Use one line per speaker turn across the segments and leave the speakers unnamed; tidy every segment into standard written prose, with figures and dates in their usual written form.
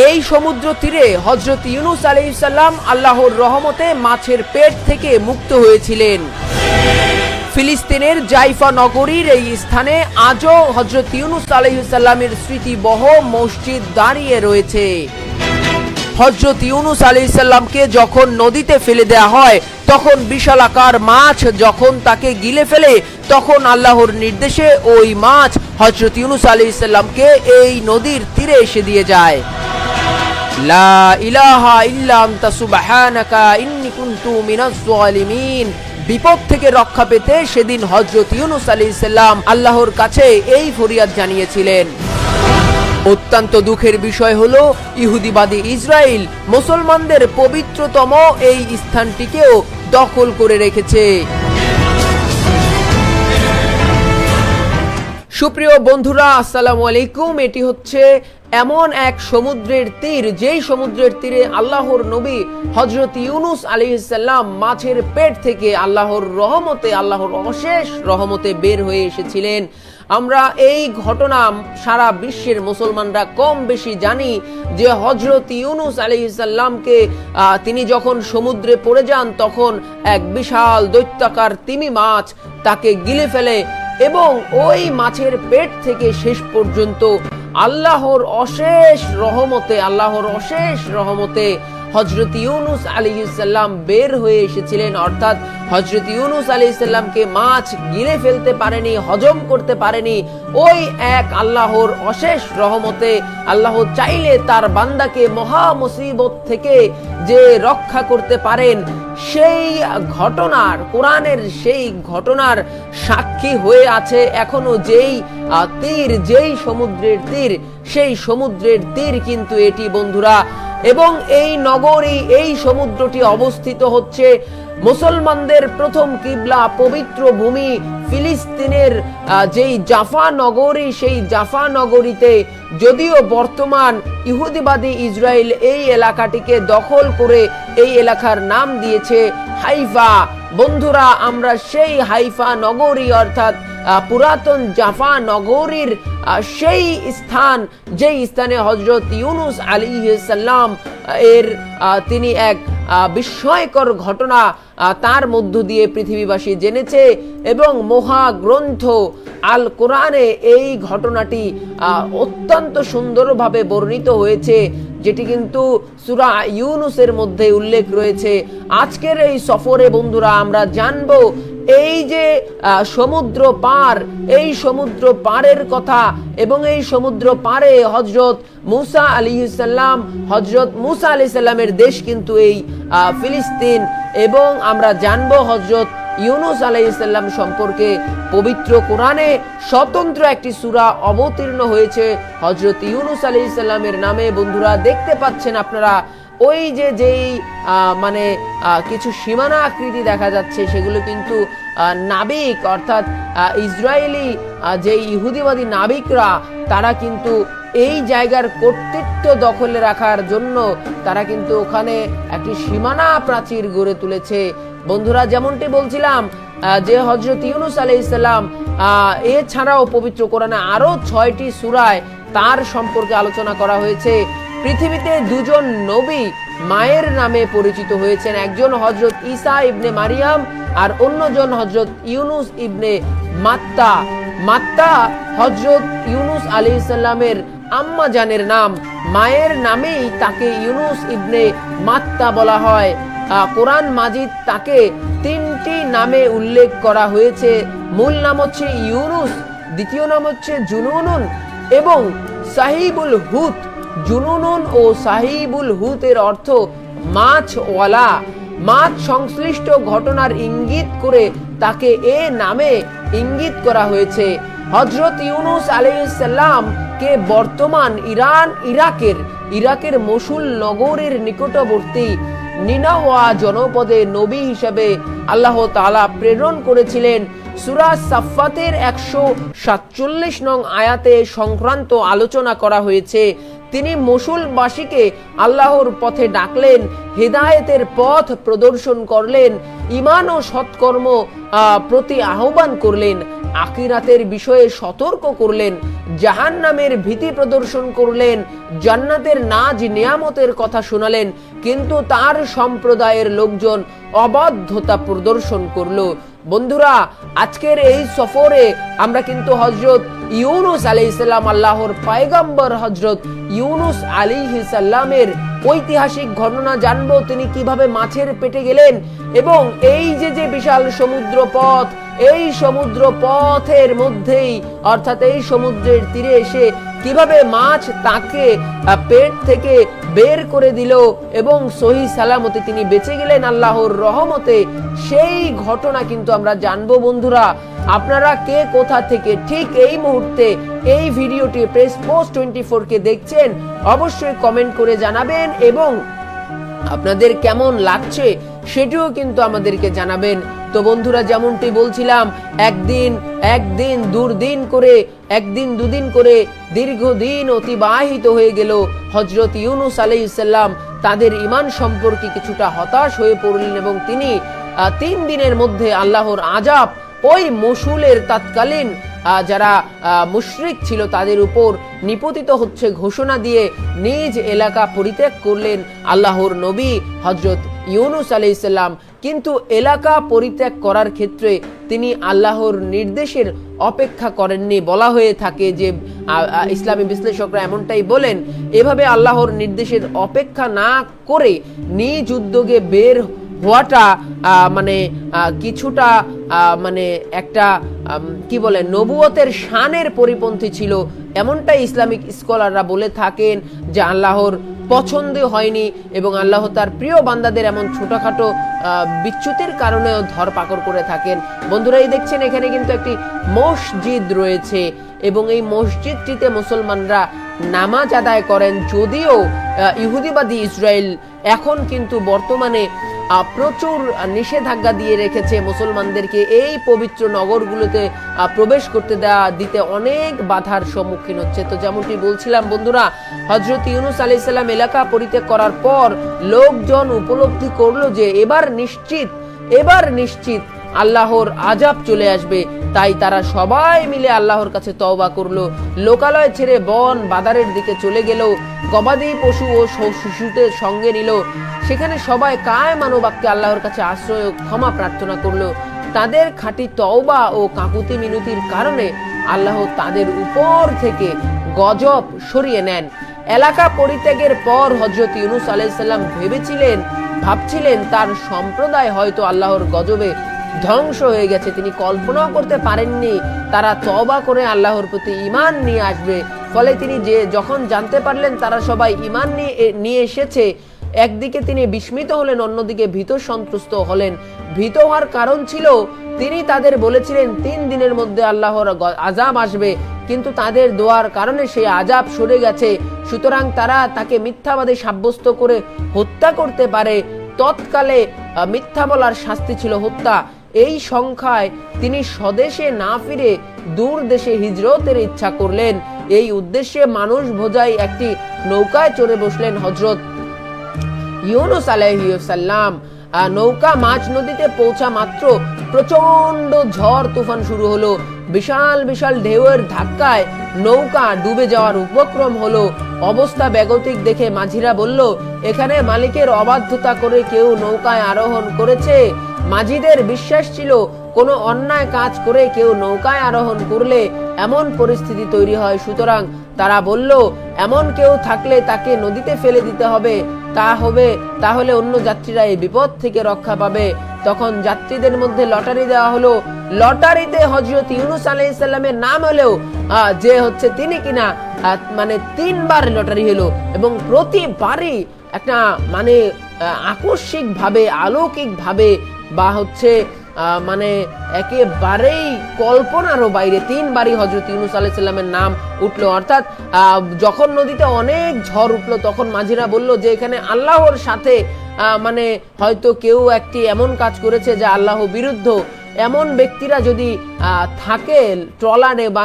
এই সমুদ্র তীরে হযরত ইউনূস আলাইহিস সালাম আল্লাহর রহমতে মাছের পেট থেকে মুক্ত হয়েছিলেন। ফিলিস্তিনের জাইফা নগরীর এই স্থানে আজও হযরত ইউনূস আলাইহিস সালামের স্মৃতিবহ মসজিদ দাঁড়িয়ে রয়েছে। হযরত ইউনূস আলাইহিস সালামকে যখন নদীতে ফেলে দেয়া হয়, তখন বিশালাকার মাছ যখন তাকে গিলে ফেলে, তখন আল্লাহর নির্দেশে ওই মাছ হযরত ইউনূস আলাইহিস সালামকে এই নদীর তীরে এসে দিয়ে যায়। লা ইলাহা ইল্লা আনতা সুবহানাকা ইন্নী কুনতু মিনাজ জালিমিন। বিপদ থেকে রক্ষা পেতে সেদিন হযরত ইউনূস আলাইহিস সালাম আল্লাহর কাছে এই ফরিয়াদ জানিয়েছিলেন। অত্যন্ত দুঃখের বিষয় হলো, ইহুদিবাদী ইসরায়েল মুসলমানদের পবিত্রতম এই স্থানটিকেও দখল করে রেখেছে। সুপ্রিয় বন্ধুরা, আসসালামু আলাইকুম। এটি হচ্ছে এমন এক সমুদ্রের তীর, যেই সমুদ্রের তীরে আল্লাহর নবী হযরত ইউনূস আলাইহিস সালাম মাছের পেট থেকে আল্লাহর রহমতে, আল্লাহর অশেষ রহমতে বের হয়ে এসেছিলেন। আমরা এই ঘটনা সারা বিশ্বের মুসলমানরা কম বেশি জানি যে হযরত ইউনূস আলাইহিস সালামকে তিনি যখন সমুদ্রে পড়ে যান, তখন এক বিশাল দৈত্যাকার তিমি মাছ তাকে গিলে ফেলে এবং ওই মাছের পেট থেকে শেষ পর্যন্ত আল্লাহর অশেষ রহমতে হযরত ইউনূস আলাইহিস সালাম বের হয়ে এসেছিলেন। অর্থাৎ হযরত ইউনূস আলাইহিস সালামকে মাছ গিলে ফেলতে পারেনি, হজম করতে পারেনি। ওই এক আল্লাহর অশেষ রহমতে আল্লাহ চাইলে তার বান্দাকে মহা মুসিবত থেকে যে রক্ষা করতে পারেন, সেই ঘটনার, কোরআনের সেই ঘটনার সাক্ষী হয়ে আছে এখনো যেই তীর, যেই সমুদ্রের তীর, সেই সমুদ্রের তীর কিন্তু এটি বন্ধুরা। এবং এই নগরী, এই সমুদ্রটি অবস্থিত হচ্ছে মুসলমানদের প্রথম কিবলা পবিত্র ভূমি ফিলিস্তিনের যেই জাফা নগরী, সেই জাফা নগরীতে। যদিও বর্তমান ইহুদিবাদী ইসরায়েল এই এলাকাটিকে দখল করে এই এলাকার নাম দিয়েছে হাইফা। বন্ধুরা, আমরা সেই হাইফা নগরী অর্থাৎ পুরাতন জাফা নগরীর সেই স্থান, যেই স্থানে হযরত ইউনূস আলাইহিস সালাম এর তিনি এক বিস্ময়কর ঘটনা তার মধ্য দিয়ে পৃথিবীবাসী জেনেছে এবং মহাগ্রন্থ আল কোরআনে এই ঘটনাটি অত্যন্ত সুন্দরভাবে বর্ণিত হয়েছে, যেটি কিন্তু সূরা ইউনূসের মধ্যে উল্লেখ রয়েছে। আজকের এই সফরে বন্ধুরা আমরা জানবো এই যে সমুদ্র পার, এই সমুদ্র পারের কথা এবং এই সমুদ্র পারে হযরত মূসা আলাইহিস সালামের দেশ কিন্তু এই ফিলিস্তিন। এবং আমরা জানবো হযরত ইউনূস আলাইহিস সালাম সম্পর্কে পবিত্র কোরআনে স্বতন্ত্র একটি সূরা অবতীর্ণ হয়েছে হযরত ইউনূস আলাইহিস সালামের নামে। বন্ধুরা, দেখতে পাচ্ছেন আপনারা ওই যে যেই কিছু সীমানা আকৃতি দেখা যাচ্ছে, সেগুলো কিন্তু নাবিক অর্থাৎ ইসরায়েলি যে ইহুদিবাদী নাবিকরা, তারা কিন্তু এই জায়গার কর্তৃত্ব দখলে রাখার জন্য তারা কিন্তু ওখানে একটি সীমানা প্রাচীর গড়ে তুলেছে। বন্ধুরা, যেমনটি বলছিলাম যে হযরত ইউনূস আলাইহিস সালাম এছাড়াও পবিত্র কোরআনে আরো 6টি সূরায় তার সম্পর্কে আলোচনা করা হয়েছে। পৃথিবীতে দুজন নবী মায়ের নামে পরিচিত হয়েছেন, একজন হযরত ঈসা ইবনে মারিয়াম আর অন্যজন হযরত ইউনূস ইবনে মাত্তা। মাত্তা হযরত ইউনূস আলাইহিস সালামের আম্মা জানের নাম, মায়ের নামেই তাকে ইউনূস ইবনে মাত্তা বলা হয়। কোরআন মাজিদ তাকে 3টি নামে উল্লেখ করা হয়েছে। মূল নাম হচ্ছে ইউনূস, দ্বিতীয় নাম হচ্ছে জুনুনুন এবং সাহিবুল হুত। জুনুনুন ও সাহিবুল হুতের অর্থ মাছওয়ালা। মাছ সংশ্লিষ্ট ঘটনার ইঙ্গিত করে তাকে এ নামে ইঙ্গিত করা হয়েছে। হযরত ইউনূস আলাইহিস সালাম কে বর্তমান ইরাকের মসুল নগরীর নিকটবর্তী নিনাওয়া জনপদে নবী হিসেবে আল্লাহ তাআলা প্রেরণ করেছিলেন। সূরা সাফফাতের 147 নং আয়াতে সংক্রান্ত আলোচনা করা হয়েছে। তিনি মসুলবাসীকে আল্লাহর পথে ডাকলেন, হিদায়াতের পথ প্রদর্শন করলেন, ঈমান ও সৎকর্ম প্রতি আহ্বান করলেন, আখিরাতের বিষয়ে সতর্ক করলেন, জাহান্নামের ভীতি প্রদর্শন করলেন, জান্নাতের নাজ নিয়ামতের কথা শোনালেন, কিন্তু তার সম্প্রদায়ের লোকজন অবাধ্যতা প্রদর্শন করলো। বন্ধুরা, আজকের এই সফরে আমরা কিন্তু হযরত ইউনুস আলাইহিস সালাম, আল্লাহর পয়গম্বর হযরত ইউনুস আলাইহিস সালামের ঐতিহাসিক ঘটনা জানবো। তিনি কিভাবে মাছের পেটে গেলেন এবং এই যে বিশাল সমুদ্র পথ, এই সমুদ্র পথের মধ্যেই অর্থাৎ এই সমুদ্রের তীরে এসে কিভাবে মাছ তাকে পেট থেকে বের করে দিল এবং সহি সালামতে তিনি বেঁচে গেলেন আল্লাহর রহমতে, সেই ঘটনা কিন্তু আমরা জানবো। বন্ধুরা, আপনারা কে কোথা থেকে ঠিক এই মুহূর্তে এই ভিডিওটি প্রেস পোস্ট 24 কে দেখছেন অবশ্যই কমেন্ট করে জানাবেন এবং আপনাদের কেমন লাগছে সেটিও কিন্তু আমাদেরকে জানাবেন। তো বন্ধুরা, যেমনটি বলছিলাম, একদিন দুদিন করে দীর্ঘদিন অতিবাহিত হয়ে গেল। হযরত ইউনুস আলাইহিস সালাম তাদের ঈমান সম্পর্কে কিছুটা হতাশ হয়ে পড়লেন এবং তিনি 3 দিনের মধ্যে আল্লাহর আযাব ওই মসুলের তৎকালীন যারা মুশরিক ছিল তাদের উপর নিপতিত হচ্ছে ঘোষণা দিয়ে নিজ এলাকা পরিত্যাগ করলেন আল্লাহর নবী হযরত ইউনুস আলাইহিস সালাম। কিন্তু এলাকা পরিত্যাগ করার ক্ষেত্রে তিনি আল্লাহর নির্দেশের অপেক্ষা করেননি। বলা হয়ে থাকে যে ইসলামী বিশ্লেষকরা এমনটাই বলেন, এভাবে আল্লাহর নির্দেশের অপেক্ষা না করে নিজ উদ্যোগে বের হওয়াটা মানে কিছুটা মানে একটা কি বলে নবুয়তের শানের পরিপন্থী ছিল, এমনটাই ইসলামিক স্কলাররা বলে থাকেন, যে আল্লাহর পছন্দ হয়নি এবং আল্লাহ তার প্রিয় বান্দাদের এমন ছোটখাটো বিচ্যুতির কারণেও ধরপাকড় করে থাকেন। বন্ধুরা, এই দেখছেন এখানে কিন্তু একটি মসজিদ রয়েছে এবং এই মসজিদটিতে মুসলমানরা নামাজ আদায় করেন। যদিও ইহুদিবাদী ইসরায়েল এখন কিন্তু বর্তমানে প্রচুর নিষেধাজ্ঞা দিয়ে রেখেছে মুসলমানদেরকে এই পবিত্র নগরগুলোতে প্রবেশ করতে দিতে অনেক বাধার সম্মুখীন হচ্ছে। তো যেমনটি বলছিলাম বন্ধুরা, হযরত ইউনুস আলাইহিস সালাম এলাকা পরিত্যাগ করার পর লোকজন উপলব্ধি করলো যে এবার নিশ্চিত আল্লাহর আযাব চলে আসবে। তাই তারা সবাই মিলে আল্লাহর কাছে তওবা করলো, লোকালয় ছেড়ে বন বাদারের দিকে চলে গেল, গবাদি পশু ও শিশুদের সঙ্গে নিল। সেখানে সবাই কায়মান বাক্যে আল্লাহর কাছে আশ্রয় ও ক্ষমা প্রার্থনা করলো। তাদের খাঁটি তওবা ও কাকুতি মিনতির কারণে আল্লাহ তাদের উপর থেকে গজব সরিয়ে নেন। এলাকা পরিত্যাগের পর হযরত ইউনুস আলাইহিস সালাম ভাবছিলেন তার সম্প্রদায় হয়তো আল্লাহর গজবে ধ্বংস হয়ে গেছে। তিনি কল্পনাও করতে পারেননি তারা তওবা করে আল্লাহর প্রতি ঈমান নিয়ে আসবে। ফলে তিনি যখন জানতে পারলেন তারা সবাই ঈমান নিয়ে এসেছে, একদিকে তিনি বিস্মিত হলেন, অন্যদিকে ভীত সন্ত্রস্ত হলেন। ভীত হওয়ার কারণ ছিল তিনি তাদের বলেছিলেন 3 দিনের মধ্যে আল্লাহর আযাব আসবে, কিন্তু তাদের দোয়ার কারণে সেই আযাব সরে গেছে। সুতরাং তারা তাকে মিথ্যাবাদী সাব্যস্ত করে হত্যা করতে পারে। তৎকালে মিথ্যা বলার শাস্তি ছিল হত্যা। এই সংখ্যায় তিনি স্বদেশে না ফিরে দূর দেশে হিজরতের ইচ্ছা করলেন। এই উদ্দেশ্যে মানুষ বোঝাই একটি নৌকায় চড়ে বসলেন হযরত ইউনুস আলাইহিস সালাম। নৌকা মাঝ নদীতে পৌঁছা মাত্র প্রচন্ড ঝড় তুফান শুরু হলো। বিশাল বিশাল ঢেউয়ের ধাক্কায় নৌকা ডুবে যাওয়ার উপক্রম হলো। অবস্থা বেগতিক দেখে মাঝিরা বলল, এখানে মালিকের অবাধ্যতা করে কেউ নৌকায় আরোহণ করেছে। মাঝিদের বিশ্বাস ছিল কোনো অন্যায় কাজ করে কেউ নৌকায় আরোহণ করলে এমন পরিস্থিতি তৈরি হয়। সুতরাং তারা বলল, এমন কেউ থাকলে তাকে নদীতে ফেলে দিতে হবে, তাহলে অন্য যাত্রীরা এই বিপদ থেকে রক্ষা পাবে। তখন যাত্রীদের মধ্যে লটারি দেওয়া হলো। লটারিতে হযরত ইউনুস আলাইহিস সালামের নাম হলেও যে হচ্ছে তিনি কিনা মানে 3 বার লটারি হলো এবং প্রতিবারই একটা মানে আকস্মিক ভাবে অলৌকিক ভাবে বা হচ্ছে মানে একেবারেই কল্পনারও বাইরে 3 বারই হযরত ইউনুস আলাইহিস সালামের নাম উঠলো। অর্থাৎ যখন নদীতে অনেক ঝড় উঠলো তখন মাঝিরা বলল যে এখানে আল্লাহর সাথে মানে হয়তো কেউ একটি এমন কাজ করেছে যা আল্লাহ বিরুদ্ধ। এমন ব্যক্তিরা যদি থাকে ট্রলারে বা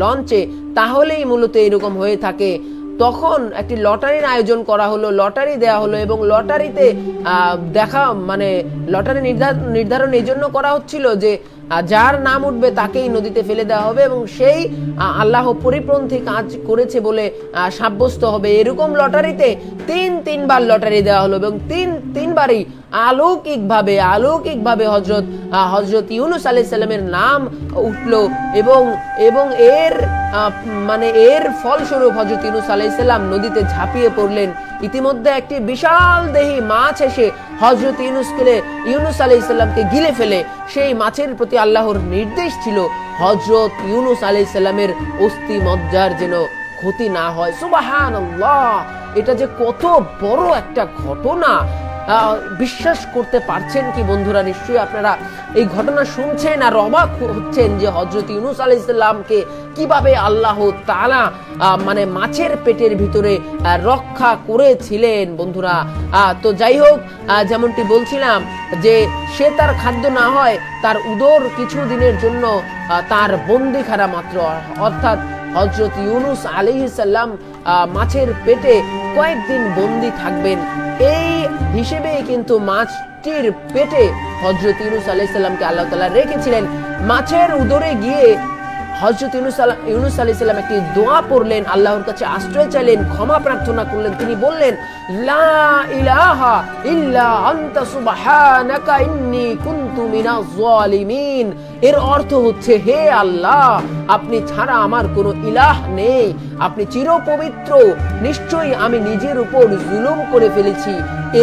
লঞ্চে তাহলেই মূলত এরকম হয়ে থাকে। তখন একটি লটারির আয়োজন করা হলো, লটারি দেয়া হলো এবং লটারিতে লটারি নির্ধারণ এই জন্য করা হচ্ছিল যে যার নাম উঠবে তাকেই নদীতে ফেলে দেওয়া হবে এবং সেই আল্লাহ পরিপন্থী কাজ করেছে বলে সাব্যস্ত হবে। এরকম লটারিতে তিনবার লটারি দেওয়া হলো এবং তিনবারই অলৌকিকভাবে হযরত ইউনূস আলাইহিস সালামের নাম উঠলো এবং এর ফলস্বরূপ হযরত ইউনূস আলাইহিস সালাম নদীতে ঝাঁপিয়ে পড়লেন। ইতিমধ্যে একটি বিশাল দেহী মাছ এসে হযরত ইউনূস আলাইহিস সালামকে গিলে ফেলে। সেই মাছের প্রতি আল্লাহর নির্দেশ ছিল হযরত ইউনূস আলাইহিস সালামের অস্থি মজ্জার যেন ক্ষতি না হয়। সুবহানাল্লাহ, এটা যে কত বড় একটা ঘটনা, বিশ্বাস করতে পারছেন কি বন্ধুরা? নিশ্চয়ই আপনারা এই ঘটনা শুনছেন আর অবাক হচ্ছেন যে হযরত ইউনূস আলাইহিস সালামকে কিভাবে আল্লাহ তাআলা মাছের পেটের ভিতরে রক্ষা করেছিলেন বন্ধুরা। তো যাই হোক, যেমনটি বলছিলাম যে সে তার খাদ্য না হয়, তার উদর কিছু দিনের জন্য তার বন্দিখানা মাত্র, অর্থাৎ হযরত ইউনূস আলাইহিস সালাম মাছের পেটে কয়েকদিন বন্দী থাকবেন। এই হিসেবেই কিন্তু মাছটির পেটে হযরত ইউনূস আলাইহিস সালামকে আল্লাহ তাআলা রেখেছিলেন। মাছের উদরে গিয়ে হযরত ইউনূস আলাইহিস সালাম একটি দোয়া পড়লেন, আল্লাহর কাছে আশ্রয় চাইলেন, ক্ষমা প্রার্থনা করলেন। তিনি বললেন, লা ইলাহা ইল্লা আনতা সুবহানাকা ইন্নী কুনতু মিনাজ জালিমিন। এর অর্থ হচ্ছে, হে আল্লাহ, আপনি ছাড়া আমার কোনো ইলাহ নেই, আপনি চিরপবিত্র, নিশ্চয়ই আমি নিজের উপর জুলুম করে ফেলেছি।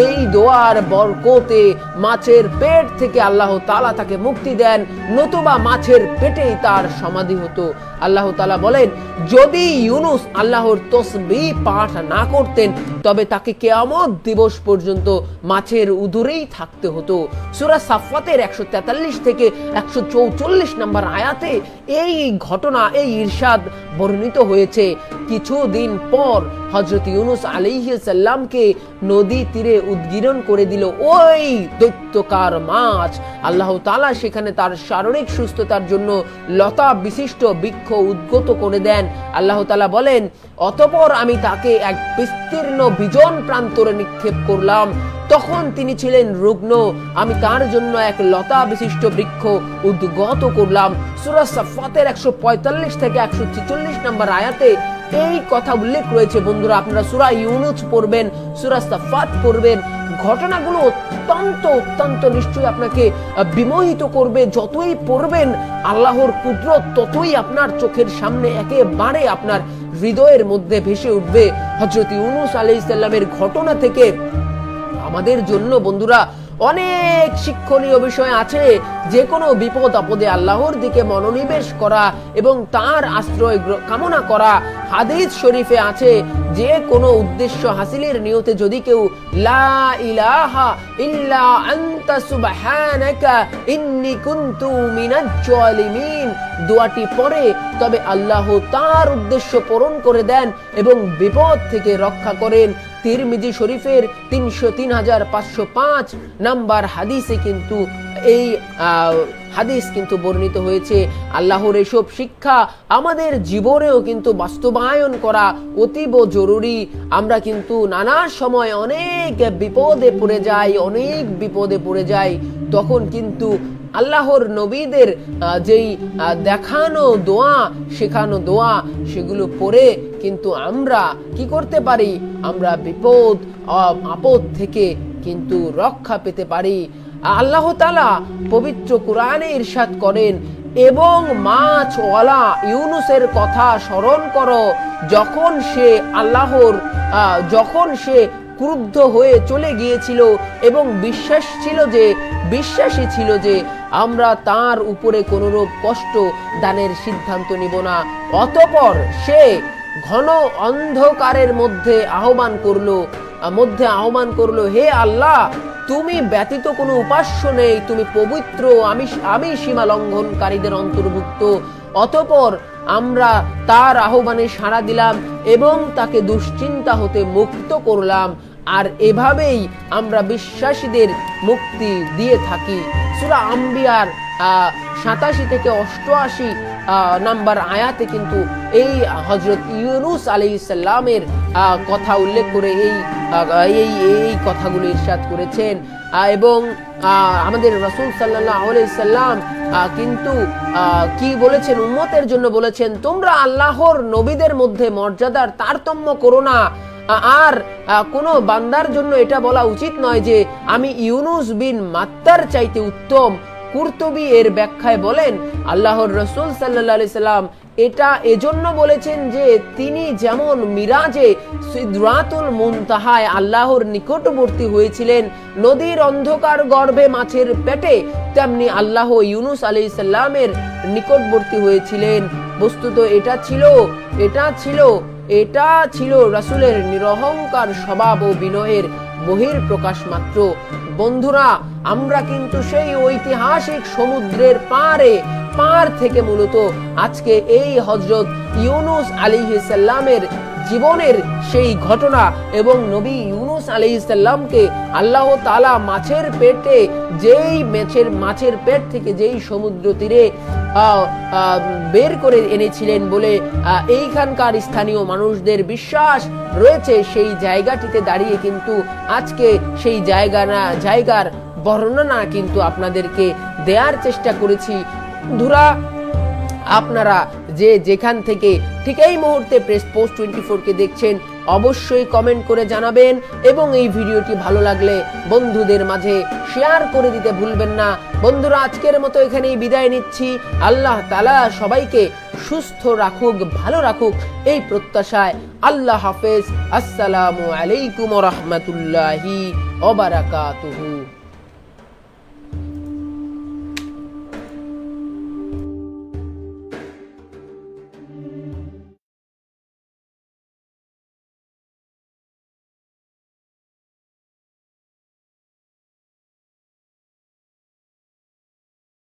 এই দোয়ার বরকতে মাছের পেট থেকে আল্লাহ তাআলা তাকে মুক্তি দেন, নতুবা মাছের পেটেই তার সমাধি হতো। আল্লাহ তাআলা বলেন, যদি ইউনূস আল্লাহর তাসবিহ পাঠ না করতেন তবে তাকে কিয়ামত দিবস পর্যন্ত মাছের উদরেই থাকতে হতো। সূরা সাফফাতের 143 থেকে 144 নম্বর আয়াতে এই ঘটনা, এই ইরশাদ বর্ণিত হয়েছে। কিছুদিন পর হযরত ইউনূস আলাইহিস সালামকে নদী তীরে উদ্গীরণ করে দিল ওই দৈত্যকার মাছ। আল্লাহ তাআলা সেখানে তার শারীরিক সুস্থতার জন্য লতা বিশিষ্ট বৃক্ষ উদ্গত করে দেন। আল্লাহ তাআলা বলেন, অতঃপর আমি তাকে এক বিস্তীর্ণ বিজন প্রান্তরে নিক্ষেপ করলাম। তখন তিনি ছিলেন রুগ্ন, আমি তার জন্য এক লতা বিশিষ্ট বৃক্ষ উদ্গত করলাম। সূরা সাফফাতের 145 থেকে 146 নম্বর আয়াতে এই কথা উল্লেখ রয়েছে। বন্ধুরা, আপনারা সূরা ইউনূস পড়বেন, সূরা সাফফাত পড়বেন, ঘটনাগুলো অত্যন্ত নিশ্চয়ই আপনাকে বিমোহিত করবে। যতই পড়বেন আল্লাহর কুদরত ততই আপনার চোখের সামনে একেবারে আপনার হৃদয়ের মধ্যে ভেসে উঠবে। হযরত ইউনূস আলাইহিস সালামের ঘটনা থেকে আমাদের জন্য বন্ধুরা অনেক শিক্ষণীয় বিষয় আছে। যে কোনো বিপদ আপদে আল্লাহর দিকে মনোনিবেশ করা এবং তার আশ্রয় কামনা করা। হাদিস শরীফে আছে, যে কোনো উদ্দেশ্য হাসিলের নিয়তে যদি কেউ লা ইলাহা ইল্লা আনতা সুবহানাকা ইন্নী কুনতু মিনাজ জালিমিন দোয়াটি পড়ে, তবে আল্লাহ তার উদ্দেশ্য পূরণ করে দেন এবং বিপদ থেকে রক্ষা করেন। তিরমিজি শরীফের 3505 নাম্বার হাদিসে কিন্তু এই হাদিস কিন্তু বর্ণিত হয়েছে। আল্লাহর এসব শিক্ষা আমাদের জীবনেও কিন্তু বাস্তবায়ন করা অতীব জরুরি। আমরা কিন্তু নানা সময় অনেক বিপদে পড়ে যাই, তখন কিন্তু আল্লাহর নবীদের যেই দেখানো দোয়া, শেখানো দোয়া, সেগুলো পড়ে কিন্তু আমরা কি করতে পারি? আমরা বিপদ আপদ থেকে কিন্তু রক্ষা পেতে পারি। আল্লাহ তাআলা পবিত্র কোরআনে ইরশাদ করেন, এবং মাছওয়ালা ইউনূসের কথা স্মরণ করো, যখন সে ক্রুদ্ধ হয়ে চলে গিয়েছিল এবং বিশ্বাসী ছিল যে আমরা তার উপরে কোনরূপ কষ্ট দানের সিদ্ধান্ত নিব না। অতঃপর সে ঘন অন্ধকারের মধ্যে আহ্বান করলো, হে আল্লাহ, তুমি ব্যতীত কোনো উপাস্য নেই, তুমি পবিত্র, আমি সীমা লঙ্ঘনকারীদের অন্তর্ভুক্ত। অতঃপর আমরা তার আহ্বানে সাড়া দিলাম এবং তাকে দুশ্চিন্তা হতে মুক্ত করলাম, আর এভাবেই আমরা বিশ্বাসীদের মুক্তি দিয়ে থাকি। সূরা আম্বিয়ার 87 থেকে 88 নাম্বার আয়াতে কিন্তু এই হযরত ইউনূস আলাইহিস সালামের কথা উল্লেখ করে এই কথাগুলো ইরশাদ করেছেন। এবং আমাদের রাসূল সাল্লাল্লাহু আলাইহি সাল্লাম কিন্তু কি বলেছেন, উম্মতের জন্য বলেছেন, তোমরা আল্লাহর নবীদের মধ্যে মর্যাদার তারতম্য করো না। আর কোন বান্দার জন্য এটা বলা উচিত নয় যে আমি ইউনুস বিন মাত্তার চাইতে উত্তম। কুরতুবী এর ব্যাখ্যায় বলেন, আল্লাহর রাসূল সাল্লাল্লাহু আলাইহি সাল্লাম এটা এজন্য বলেছেন যে তিনি যেমন মিরাজে সিদরাতুল মুনতাহায় আল্লাহর নিকটবর্তী হয়েছিলেন নদীর অন্ধকার গর্ভে মাছের পেটে, তেমনি আল্লাহ ইউনুস আলাইহিস সালামের নিকটবর্তী হয়েছিলেন। বস্তুত এটা ছিল রাসূলের নিরহংকার স্বভাব ও বিনয়ের বহির প্রকাশ মাত্র। বন্ধুরা, আমরা কিন্তু সেই ঐতিহাসিক সমুদ্রের পার থেকে মূলত আজকে এই হযরত ইউনুস আলাইহিস সালামের জীবনের সেই ঘটনা এবং নবী ইউনুস আলাইহিস সালামকে আল্লাহ তাআলা মাছের পেট থেকে যেই সমুদ্র তীরে বের করে এনেছিলেন বলে এইখানকার স্থানীয় মানুষদের বিশ্বাস রয়েছে, সেই জায়গাটিতে দাঁড়িয়ে কিন্তু আজকে সেই জায়গার বর্ণনা কিন্তু আপনাদেরকে দেওয়ার চেষ্টা করেছি। বন্ধুরা, আপনারা যেখান থেকে ঠিক এই মুহূর্তে প্রেস পোস্ট 24 কে দেখছেন, অবশ্যই কমেন্ট করে জানাবেন এবং এই ভিডিওটি ভালো লাগলে বন্ধুদের মাঝে শেয়ার করে দিতে ভুলবেন না। বন্ধুরা, আজকের মতো এখানেই বিদায় নিচ্ছি। আল্লাহ তাআলা সবাইকে সুস্থ রাখুক, ভালো রাখুক, এই প্রত্যাশায় আল্লাহ হাফেজ। আসসালামু আলাইকুম ওয়া রাহমাতুল্লাহি ওয়া বারাকাতুহু।